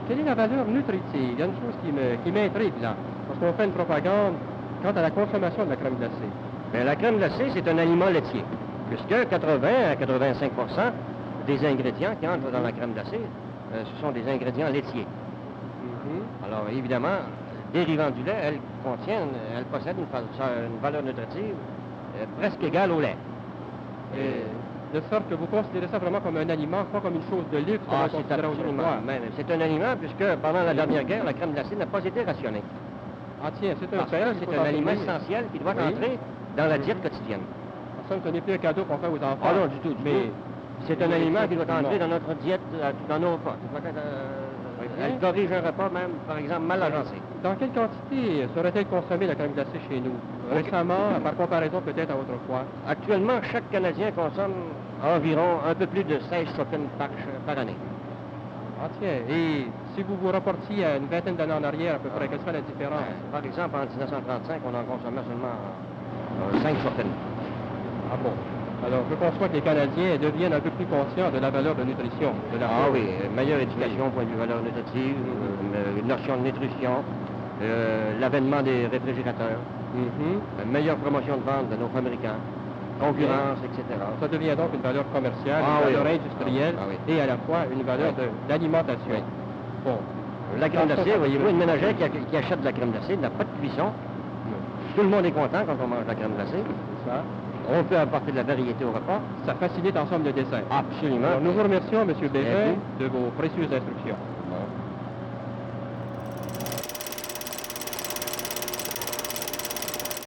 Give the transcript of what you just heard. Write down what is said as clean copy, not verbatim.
Quelle est la valeur nutritive? Il y a une chose qui m'intrigue là, parce qu'on fait une propagande quant à la consommation de la crème glacée. Bien, la crème glacée, c'est un aliment laitier, puisque 80 à 85 des ingrédients qui entrent dans la crème glacée, ce sont des ingrédients laitiers. Alors, évidemment, dérivant du lait, elle possède une valeur nutritive presque égale au lait. De sorte que vous considérez ça vraiment comme un aliment, pas comme une chose de luxe, comme on c'est considérait absolument. autrefois. C'est un aliment, puisque pendant la dernière guerre, la crème glacée n'a pas été rationnée. Ah tiens, c'est un Parce que fait. c'est un aliment essentiel qui doit entrer dans la diète quotidienne. Ça, ce n'est plus un cadeau qu'on fait aux enfants. Ah non, du tout, mais c'est un aliment qui doit entrer dans notre diète, dans nos repas. Elle corrige un repas même, par exemple, mal agencé. Dans quelle quantité serait-elle consommée la crème glacée chez nous? Récemment, par comparaison peut-être à autrefois. Actuellement, chaque Canadien consomme environ un peu plus de 16 chopines par année. Ah tiens, et si vous vous reportiez à une vingtaine d'années en arrière, à peu près, quelle serait la différence? Par exemple, en 1935, on en consommait seulement 5 chopines. Ah bon? Alors, je conçois que les Canadiens deviennent un peu plus conscients de la valeur de nutrition. Ah oui, meilleure éducation au point de vue valeur nutritive, une notion de nutrition, l'avènement des réfrigérateurs, meilleure promotion de vente de nos fabricants, concurrence, etc. Ça devient donc une valeur commerciale, une valeur industrielle et à la fois une valeur d'alimentation. Bon. La crème glacée, voyez-vous, une ménagère qui achète de la crème glacée n'a pas de cuisson. Tout le monde est content quand on mange de la crème glacée. C'est ça. On peut apporter de la variété au repas. Ça facilite en somme le dessert. Absolument. Alors, nous vous remercions, M. Bévin, de vos précieuses instructions. Bon.